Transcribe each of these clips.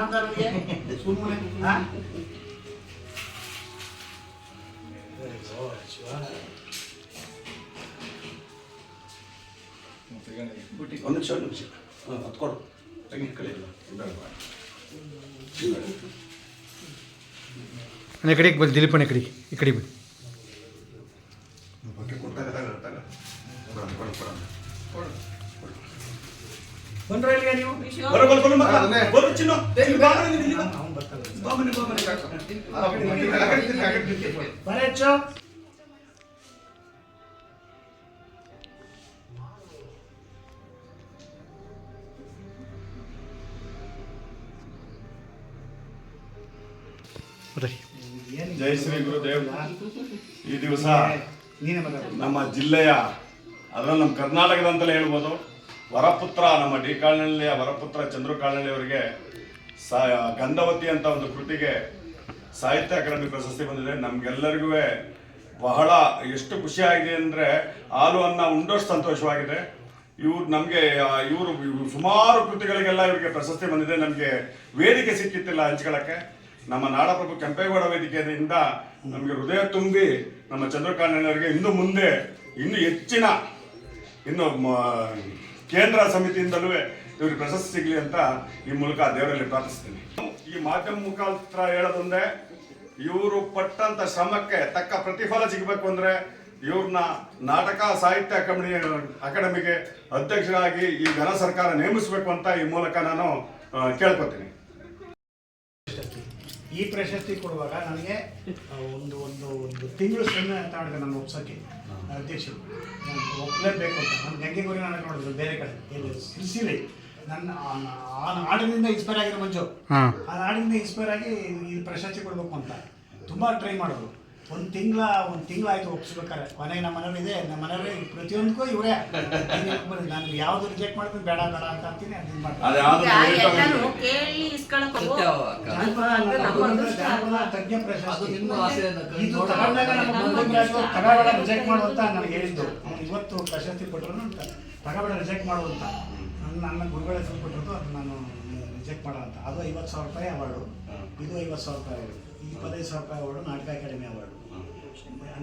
ಆನಂದ ನನಗೆ ಸುಮ್ಮನೆ ಒಂದು ನಿಮಿಷ ಹತ್ಕೊಡು ಕಲಿಯಿಲ್ಲ ಈ ಕಡೆಗೆ ಬನ್ನಿ ದಿಲೀಪಣ್ಣ ಕಡೆಗೆ ಈ ಕಡೆಗೆ ಬನ್ನಿ ಬಂದ್ರೆ ಇಲ್ಲಿಗೆ ನೀವು ಬರೇಚು ಜೈ ಶ್ರೀ ಗುರುದೇವ್. ಈ ದಿವಸ ನಮ್ಮ ಜಿಲ್ಲೆಯ ಅದರಲ್ಲಿ ನಮ್ಮ ಕರ್ನಾಟಕದಂತಲೇ ಹೇಳ್ಬೋದು ವರಪುತ್ರ ನಮ್ಮ ಡಿ ಕಾಳನಹಳ್ಳಿಯ ವರಪುತ್ರ ಚಂದ್ರು ಕಾಳನಹಳ್ಳಿ ಅವರಿಗೆ ಗಂಧವತಿ ಅಂತ ಒಂದು ಕೃತಿಗೆ ಸಾಹಿತ್ಯ ಅಕಾಡೆಮಿ ಪ್ರಶಸ್ತಿ ಬಂದಿದೆ. ನಮ್ಗೆಲ್ಲರಿಗೂ ಬಹಳ ಎಷ್ಟು ಖುಷಿಯಾಗಿದೆ ಅಂದರೆ ಹಾಲು ಅನ್ನ ಉಂಡಷ್ಟು ಸಂತೋಷವಾಗಿದೆ. ಇವರು ಸುಮಾರು ಕೃತಿಗಳಿಗೆಲ್ಲ ಇವರಿಗೆ ಪ್ರಶಸ್ತಿ ಬಂದಿದೆ. ನಮಗೆ ವೇದಿಕೆ ಸಿಕ್ಕಿತ್ತಿಲ್ಲ ಹಂಚ್ಕೊಳ್ಳೋಕ್ಕೆ. ನಮ್ಮ ನಾಡಪ್ರಭು ಕೆಂಪೇಗೌಡ ವೇದಿಕೆಯಿಂದ ನಮಗೆ ಹೃದಯ ತುಂಬಿ ನಮ್ಮ ಚಂದ್ರು ಕಾಳನಹಳ್ಳಿಯವರಿಗೆ ಇನ್ನು ಮುಂದೆ ಇನ್ನೂ ಹೆಚ್ಚಿನ ಕೇಂದ್ರ ಸಮಿತಿಯಿಂದಲೂ ಇವ್ರಿಗೆ ಪ್ರಶಸ್ತಿ ಸಿಗಲಿ ಅಂತ ಈ ಮೂಲಕ ದೇವರಲ್ಲಿ ಪ್ರಾರ್ಥಿಸ್ತೀನಿ. ಈ ಮಾಧ್ಯಮ ಮುಖಾಂತರ ಹೇಳೋದೊಂದೇ, ಇವರು ಪಟ್ಟಂತ ಶ್ರಮಕ್ಕೆ ತಕ್ಕ ಪ್ರತಿಫಲ ಸಿಗಬೇಕು ಅಂದರೆ ಇವ್ರನ್ನ ನಾಟಕ ಸಾಹಿತ್ಯ ಅಕಾಡೆಮಿಗೆ ಅಧ್ಯಕ್ಷರಾಗಿ ಈ ಘನ ಸರ್ಕಾರ ನೇಮಿಸಬೇಕು ಅಂತ ಈ ಮೂಲಕ ನಾನು ಕೇಳ್ಕೊತೀನಿ. ಈ ಪ್ರಶಸ್ತಿ ಕೊಡುವಾಗ ನನಗೆ ಒಂದು ಒಂದು ಒಂದು ತಿಂಗಳು ಸಮಯ ಅಂತ ಮಾಡಿದೆ ನನ್ನ ಒಪ್ಸೋಕ್ಕೆ ಅಧ್ಯಕ್ಷರು. ನಾನು ಒಪ್ಪಲೇಬೇಕು ಅಂತ ನನ್ನ ಗಂಗೆಗೌರಿ ನಾಟಕ ನೋಡಿದ್ರು ಬೇರೆ ಕಡೆ ಸಿರಿಸಿಲಿ. ನನ್ನ ಆ ನಾಡಿನಿಂದ ಇನ್ಸ್ಪೈರ್ ಆಗಿರೋ ಮಂಜು, ಆ ನಾಡಿನಿಂದ ಇನ್ಸ್ಪೈರ್ ಆಗಿ ಈ ಪ್ರಶಸ್ತಿ ಕೊಡಬೇಕು ಅಂತ ತುಂಬ ಟ್ರೈ ಮಾಡಿದ್ರು. ಒಂದು ತಿಂಗಳಾಯ್ತು ಒಪ್ಪಿಸ್ಬೇಕಾರೆ. ಕೊನೆಗೆ ನಮ್ಮ ಮನೇಲಿದೆ, ನಮ್ಮ ಮನೆಯವ್ರೆ ಪ್ರತಿಯೊಂದಕ್ಕೂ ಇವರೇ ನಾನು ಯಾವ್ದು ರಿಜೆಕ್ಟ್ ಮಾಡ್ತೀನಿ ಬೇಡ ಬೇಡ ಅಂತ ಅಂತೀನಿ. ಅದನ್ನ ತಜ್ಞ ಪ್ರಶಸ್ತಿ ಇದು ತಗೊಂಡಾಗ ತಗೋಬೇಡ ರಿಜೆಕ್ಟ್ ಮಾಡುವಂತ ನನಗೆ ಹೇಳಿದ್ದು. ಇವತ್ತು ಪ್ರಶಸ್ತಿ ಕೊಟ್ಟರು ತಗೋಬೇಡ ರಿಜೆಕ್ಟ್ ಮಾಡುವಂತ ನನ್ನ ಗುರುಗಳ ಹೆಸರು ಕೊಟ್ಟಿರೋದು ಅದು ನಾನು ರಿಜೆಕ್ಟ್ ಮಾಡೋ ಅಂತ. ಅದು 50,000 ರೂಪಾಯಿ ಅವಾರ್ಡು, ಇದು 50,000 ರೂಪಾಯಿ ಅವಾರ್ಡು, 25,000 ರೂಪಾಯಿ ಅವಾರ್ಡು ನಾಟಕ ಅಕಾಡೆಮಿ ಅವಾರ್ಡು.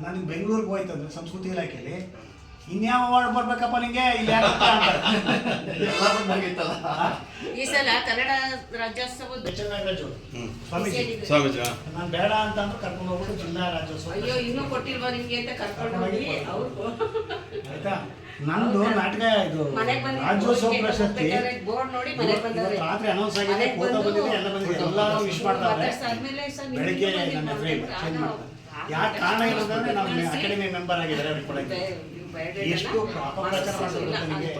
ನನಗೆ ಬೆಂಗಳೂರಿಗೆ ಹೋಯ್ತಂದ್ರೆ ಸಂಸ್ಕೃತಿ ಇಲಾಖೆಯಲ್ಲಿ ಇನ್ಯಾವ ಅವಾರ್ಡ್ ಬರ್ಬೇಕಪ್ಪ ನಿಂಗೆ ಇಲ್ಲಿ ಈ ಸಲ ಕನ್ನಡ ರಾಜ್ಯೋತ್ಸವ ಸ್ವಾಮೀಜಿ ನಾನು ಬೇಡ ಅಂತ ಅಂದ್ರೆ ಕರ್ಕೊಂಡು ಹೋಗ್ಬಿಟ್ಟು ಜಿಲ್ಲಾ ರಾಜ್ಯೋತ್ಸವ. ಅಯ್ಯೋ ಇನ್ನೂ ಕೊಟ್ಟಿಲ್ವಾ ನಿಮ್ಗೆ ಅಂತ ಕರ್ಕೊಂಡು ಹೋಗಿ ಆಯ್ತಾ. ನಂದು ನಾಟಕ ಇದು ರಾಜ್ಯೋತ್ಸವ ಪ್ರಶಸ್ತಿ ರಾತ್ರಿ ಅನೌನ್ಸ್ ಆಗಿದೆ, ಫೋಟೋ ಬಂದಿದೆ, ಎಲ್ಲ ಬಂದಿದೆ, ಎಲ್ಲರೂ ವಿಶ್ ಮಾಡ್ತಾರೆ. ಬೆಳಿಗ್ಗೆ ನನ್ನ ಫ್ರೇಮ್ ಚೇಂಜ್ ಮಾಡ್ತಾರೆ. ಯಾಕೆ ಕಾರಣ ಇರೋದಂದ್ರೆ ನಾವು ಅಕಾಡೆಮಿ ಮೆಂಬರ್ ಆಗಿದ್ದಾರೆ. ಎಷ್ಟು ಅಪಪ್ರಚಾರ ಮಾಡಿದ್ರು ನನಗೆ.